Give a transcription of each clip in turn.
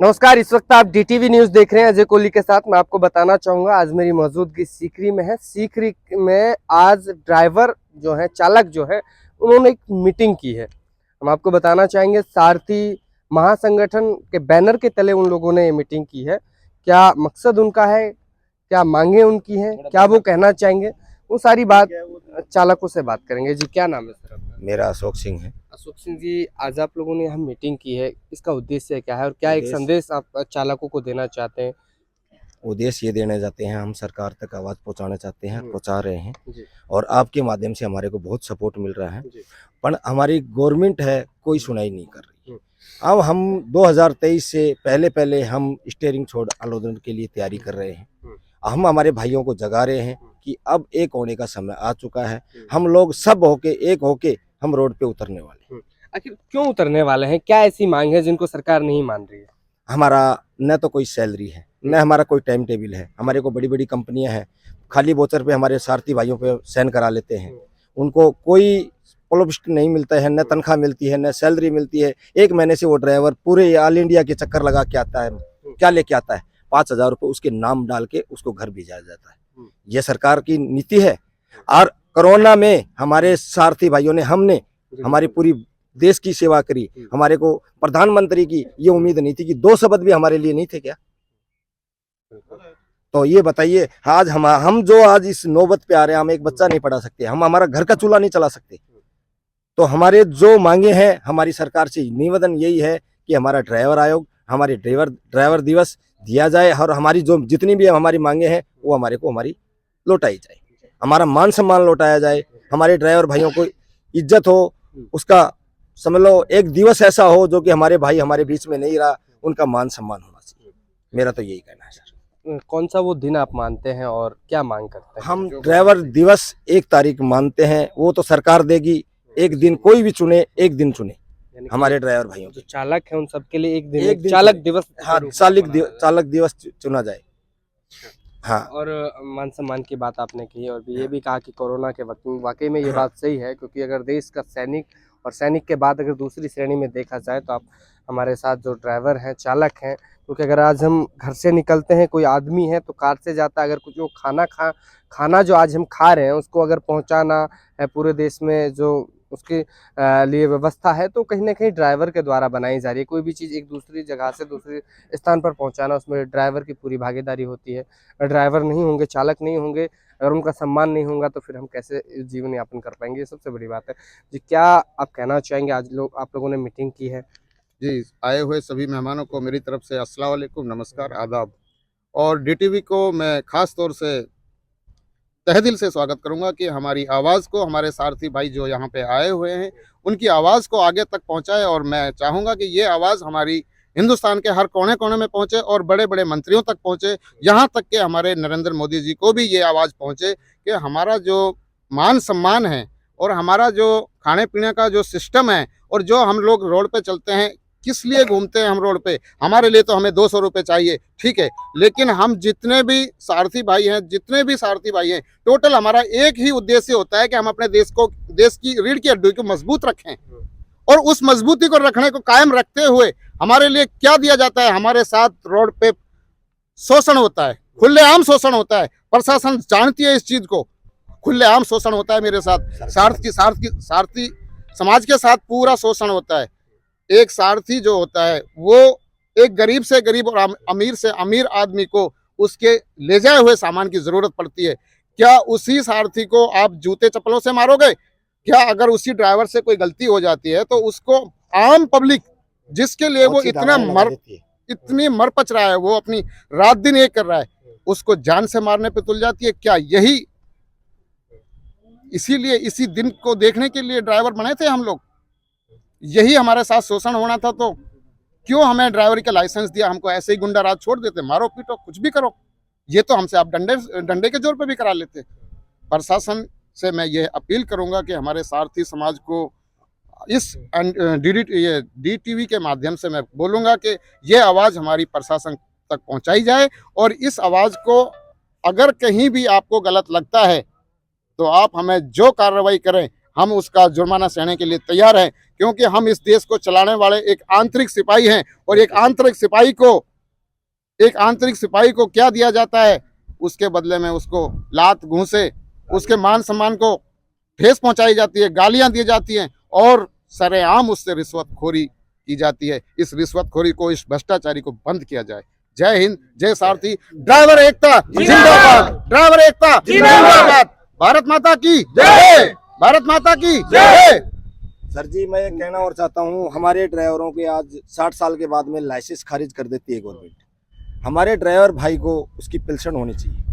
नमस्कार। इस वक्त आप डीटीवी न्यूज देख रहे हैं अजय कोहली के साथ। मैं आपको बताना चाहूंगा आज मेरी मौजूदगी सीकरी में है। सीकरी में आज ड्राइवर जो है, चालक जो है, उन्होंने एक मीटिंग की है। हम आपको बताना चाहेंगे सारथी महासंगठन के बैनर के तले उन लोगों ने ये मीटिंग की है। क्या मकसद उनका है, क्या मांगे उनकी हैं, क्या वो कहना चाहेंगे, वो सारी बात चालकों से बात करेंगे। जी, क्या नाम है सर आपका? मेरा अशोक सिंह है। अशोक सिंह जी, आज आप लोगों ने यहाँ मीटिंग की है, इसका उद्देश्य क्या है और क्या एक संदेश आप चालकों को देना चाहते हैं? उद्देश्य ये देना चाहते हैं, हम सरकार तक आवाज़ पहुंचाना चाहते हैं, पहुंचा रहे हैं जी, और आपके माध्यम से हमारे को बहुत सपोर्ट मिल रहा है। जी, पर हमारी गवर्नमेंट है कोई सुनाई नहीं कर रही। हम्म, अब हम 2023 से पहले हम स्टीयरिंग छोड़ आंदोलन के लिए तैयारी कर रहे हैं। हम्म, हम हमारे भाइयों को जगा रहे हैं कि अब एक होने का समय आ चुका है। हम लोग सब होके एक होके हम रोड पे उतरने वाले हैं। आखिर क्यों उतरने वाले हैं? क्या ऐसी मांग है जिनको सरकार नहीं मान रही है? हमारा न तो कोई सैलरी है, न हमारा कोई टाइम टेबल है। हमारे को बड़ी बड़ी कंपनियां हैं, खाली बोचर पे हमारे सारथी भाइयों पे साइन करा लेते हैं। उनको कोई प्रोविस्ट नहीं मिलता है, न तनख्वाह मिलती है, न सैलरी मिलती है। एक महीने से वो ड्राइवर पूरे ऑल इंडिया के चक्कर लगा के आता है। क्या लेके आता है? 5,000 रुपये उसके नाम डाल के उसको घर भेजा जाता है। ये सरकार की नीति है। और कोरोना में हमारे सारथी भाइयों ने, हमने हमारी पूरी देश की सेवा करी। हमारे को प्रधानमंत्री की ये उम्मीद नहीं थी कि 2 शब्द भी हमारे लिए नहीं थे क्या? तो ये बताइए, आज हम जो आज इस नौबत पे आ रहे हैं, हम एक बच्चा नहीं पढ़ा सकते, हम हमारा घर का चूल्हा नहीं चला सकते। तो हमारे जो मांगे हैं, हमारी सरकार से निवेदन यही है कि हमारा ड्राइवर आयोग, हमारे ड्राइवर दिवस दिया जाए और हमारी जो जितनी भी हमारी मांगे हैं वो हमारे को हमारी लौटाई जाए। हमारा मान सम्मान लौटाया जाए, हमारे ड्राइवर भाइयों को इज्जत हो। उसका समझ लो एक दिवस ऐसा हो जो कि हमारे भाई हमारे बीच में नहीं रहा, उनका मान सम्मान होना चाहिए। मेरा तो यही कहना है सर। कौन सा वो दिन आप मानते हैं और क्या मांग करते हैं? हम ड्राइवर दिवस 1 तारीख मानते हैं, वो तो सरकार देगी। एक दिन कोई भी चुने, एक दिन चुने यानी कि हमारे ड्राइवर भाइयों जो को। चालक है उन सबके लिए एक दिन एक दिन चालक चुने। दिवस हाँ, के रूप में मनाया चालक दिवस चुना जाए। हाँ, और मान सम्मान की बात आपने की और ये भी कहा कि कोरोना के वक्त में वाकई में ये बात सही है, क्योंकि अगर देश का सैनिक और सैनिक के बाद अगर दूसरी श्रेणी में देखा जाए तो आप हमारे साथ जो ड्राइवर हैं, चालक हैं, क्योंकि अगर आज हम घर से निकलते हैं, कोई आदमी है तो कार से जाता है, अगर कुछ वो खाना जो आज हम खा रहे हैं उसको अगर पहुंचाना है पूरे देश में, जो उसके लिए व्यवस्था है, तो कहीं ना कहीं ड्राइवर के द्वारा बनाई जा रही है। कोई भी चीज़ एक दूसरी जगह से दूसरे स्थान पर पहुंचाना, उसमें ड्राइवर की पूरी भागीदारी होती है। ड्राइवर नहीं होंगे, चालक नहीं होंगे, अगर उनका सम्मान नहीं होगा तो फिर हम कैसे जीवन यापन कर पाएंगे? ये सबसे बड़ी बात है। जी, क्या आप कहना चाहेंगे? आज आप लोगों ने मीटिंग की है। जी, आए हुए सभी मेहमानों को मेरी तरफ से अस्सलाम वालेकुम, नमस्कार, आदाब। और डीटीवी को मैं ख़ास तौर से तहे दिल से स्वागत करूँगा कि हमारी आवाज़ को हमारे सारथी भाई जो यहाँ पे आए हुए हैं, उनकी आवाज़ को आगे तक पहुँचाए। और मैं चाहूँगा कि ये आवाज़ हमारी हिंदुस्तान के हर कोने-कोने में पहुँचे और बड़े-बड़े मंत्रियों तक पहुँचे। यहाँ तक कि हमारे नरेंद्र मोदी जी को भी ये आवाज़ पहुँचे कि हमारा जो मान-सम्मान है और हमारा जो खाने-पीने का जो सिस्टम है और जो हम लोग रोड पे चलते हैं, किस लिए घूमते हैं हम रोड पे? हमारे लिए तो हमें 200 रुपए चाहिए, ठीक है। लेकिन हम जितने भी सारथी भाई हैं, टोटल हमारा एक ही उद्देश्य होता है कि हम अपने देश की रीढ़ की हड्डी को मजबूत रखें। और उस मजबूती को रखने को कायम रखते हुए हमारे लिए क्या दिया जाता है? हमारे साथ रोड पे शोषण होता है, खुलेआम शोषण होता है। प्रशासन जानती है इस चीज को, खुलेआम शोषण होता है मेरे साथ। सारथी समाज के साथ पूरा शोषण होता है। एक सारथी जो होता है वो एक गरीब से गरीब और अमीर से अमीर आदमी को उसके ले जाए हुए सामान की जरूरत पड़ती है। क्या उसी सारथी को आप जूते चप्पलों से मारोगे? क्या अगर उसी ड्राइवर से कोई गलती हो जाती है तो उसको आम पब्लिक, जिसके लिए वो इतनी मर पच रहा है, वो अपनी रात दिन एक कर रहा है, उसको जान से मारने पे तुल जाती है? क्या यही इसीलिए इसी दिन को देखने के लिए ड्राइवर बने थे हम लोग? यही हमारे साथ शोषण होना था तो क्यों हमें ड्राइवरी का लाइसेंस दिया? हमको ऐसे ही गुंडा राज छोड़ देते, मारो पीटो कुछ भी करो। ये तो हमसे आप डंडे के जोर पे भी करा लेते। प्रशासन से मैं ये अपील करूंगा कि हमारे सारथी समाज को इस डीटीवी के माध्यम से मैं बोलूंगा कि ये आवाज़ हमारी प्रशासन तक पहुंचाई जाए। और इस आवाज़ को अगर कहीं भी आपको गलत लगता है तो आप हमें जो कार्रवाई करें, हम उसका जुर्माना सहने के लिए तैयार हैं। क्योंकि हम इस देश को चलाने वाले एक आंतरिक सिपाही हैं। और एक आंतरिक सिपाही को क्या दिया जाता है, उसके बदले में उसको लात घूंसे, उसके मान सम्मान को ठेस पहुंचाई जाती है, गालियां दी जाती हैं और सरेआम उससे रिश्वतखोरी की जाती है। इस रिश्वतखोरी को, इस भ्रष्टाचारी को बंद किया जाए। जय हिंद, जय सारथी, ड्राइवर एकता जिंदाबाद, ड्राइवर एकता जिंदाबाद, भारत माता की जय, भारत माता की जय। सर जी, मैं ये कहना और चाहता हूँ, हमारे ड्राइवरों के आज 60 साल के बाद में लाइसेंस खारिज कर देती है गवर्नमेंट। हमारे ड्राइवर भाई को उसकी पेंशन होनी चाहिए,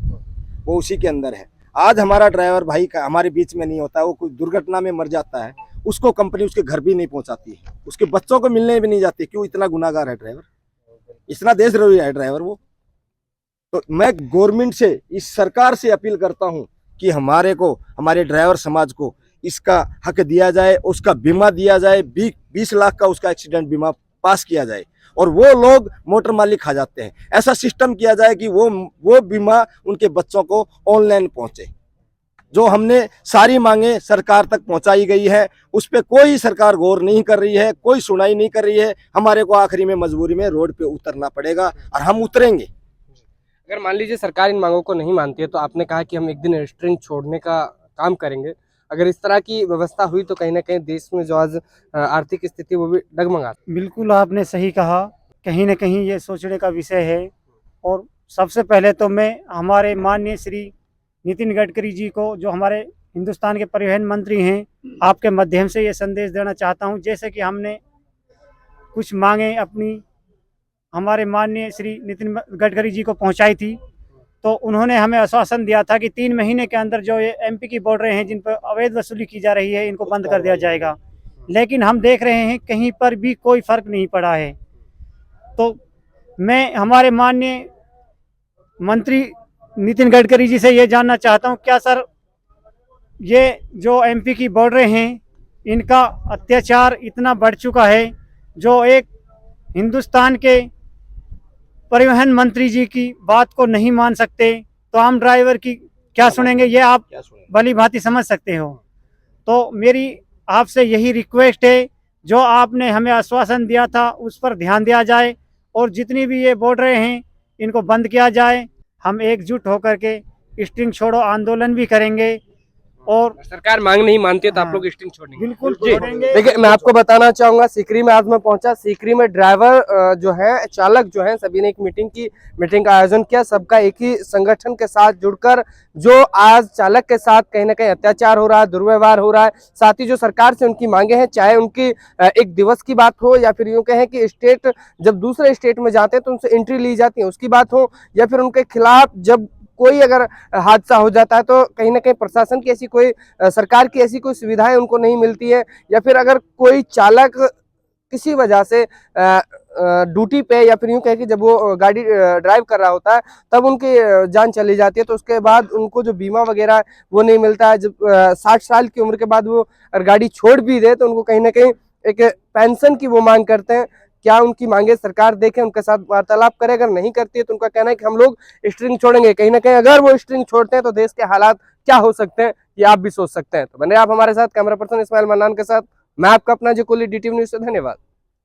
वो उसी के अंदर है। आज हमारा ड्राइवर भाई का हमारे बीच में नहीं होता है, वो कोई दुर्घटना में मर जाता है, उसको कंपनी उसके घर भी नहीं पहुंचाती है, उसके बच्चों को मिलने भी नहीं जाती। क्यों? इतना गुनाहगार है ड्राइवर, इतना देशद्रोही है ड्राइवर वो। तो मैं गवर्नमेंट से, इस सरकार से अपील करता हूं कि हमारे ड्राइवर समाज को इसका हक दिया जाए, उसका बीमा दिया जाए। 20 लाख का उसका एक्सीडेंट बीमा पास किया जाए और वो लोग मोटर मालिक खा जाते हैं, ऐसा सिस्टम किया जाए कि वो बीमा उनके बच्चों को ऑनलाइन पहुंचे। जो हमने सारी मांगे सरकार तक पहुंचाई गई है, उस पर कोई सरकार गौर नहीं कर रही है, कोई सुनाई नहीं कर रही है। हमारे को आखिरी में मजबूरी में रोड पे उतरना पड़ेगा और हम उतरेंगे। अगर मान लीजिए सरकार इन मांगों को नहीं मानती है तो आपने कहा कि हम एक दिन रिस्ट्रिंग छोड़ने का काम करेंगे। अगर इस तरह की व्यवस्था हुई तो कहीं ना कहीं देश में जो आज आर्थिक स्थिति वो भी डगमगा। बिल्कुल आपने सही कहा, कहीं न कहीं ये सोचने का विषय है। और सबसे पहले तो मैं हमारे माननीय श्री नितिन गडकरी जी को, जो हमारे हिंदुस्तान के परिवहन मंत्री हैं, आपके माध्यम से ये संदेश देना चाहता हूं। जैसे कि हमने कुछ मांगे अपनी हमारे माननीय श्री नितिन गडकरी जी को पहुंचाई थी, तो उन्होंने हमें आश्वासन दिया था कि 3 महीने के अंदर जो ये एमपी की बॉर्डरें हैं जिन पर अवैध वसूली की जा रही है, इनको बंद कर दिया जाएगा। लेकिन हम देख रहे हैं कहीं पर भी कोई फर्क नहीं पड़ा है। तो मैं हमारे माननीय मंत्री नितिन गडकरी जी से ये जानना चाहता हूँ, क्या सर ये जो एमपी की बॉर्डरें हैं, इनका अत्याचार इतना बढ़ चुका है, जो एक हिंदुस्तान के परिवहन मंत्री जी की बात को नहीं मान सकते तो आम ड्राइवर की क्या सुनेंगे, ये आप भली भांति समझ सकते हो। तो मेरी आपसे यही रिक्वेस्ट है, जो आपने हमें आश्वासन दिया था उस पर ध्यान दिया जाए और जितनी भी ये बॉर्डरें हैं इनको बंद किया जाए। हम एकजुट होकर के स्ट्रिंग छोड़ो आंदोलन भी करेंगे और सरकार मांग नहीं मानती है तो आप हाँ, लोग स्ट्रिंग छोड़ेंगे। बिल्कुल जी, छोड़ेंगे। देखिए मैं आपको बताना चाहूंगा, सीकरी में आज मैं पहुंचा। सीकरी में ड्राइवर जो है, चालक जो है, सभी ने एक मीटिंग का आयोजन किया। सबका एक ही संगठन के साथ जुड़कर जो आज चालक के साथ कहीं ना कहीं अत्याचार हो रहा है, दुर्व्यवहार हो रहा है, साथ ही जो सरकार से उनकी मांगे हैं, चाहे उनकी एक दिवस की बात हो या फिर यूं कहें कि स्टेट जब दूसरे स्टेट में जाते हैं तो उनसे एंट्री ली जाती है उसकी बात हो, या फिर उनके खिलाफ जब कोई अगर हादसा हो जाता है तो कहीं ना कहीं प्रशासन की ऐसी कोई, सरकार की ऐसी कोई सुविधाएं उनको नहीं मिलती है, या फिर अगर कोई चालक किसी वजह से ड्यूटी पे या फिर यूं कहें कि जब वो गाड़ी ड्राइव कर रहा होता है तब उनकी जान चली जाती है, तो उसके बाद उनको जो बीमा वगैरह है वो नहीं मिलता है। जब 60 साल की उम्र के बाद वो अगर गाड़ी छोड़ भी दे तो उनको कहीं ना कहीं एक पेंशन की वो मांग करते हैं। क्या उनकी मांगे सरकार देखे, उनके साथ वार्तालाप करे? अगर नहीं करती है तो उनका कहना है कि हम लोग स्ट्रिंग छोड़ेंगे। कहीं ना कहीं अगर वो स्ट्रिंग छोड़ते हैं तो देश के हालात क्या हो सकते हैं ये आप भी सोच सकते हैं। तो बने आप हमारे साथ, कैमरा पर्सन इस्माइल मन्नान के साथ मैं आपका अपना जो कुली DTV न्यूज़ से। धन्यवाद।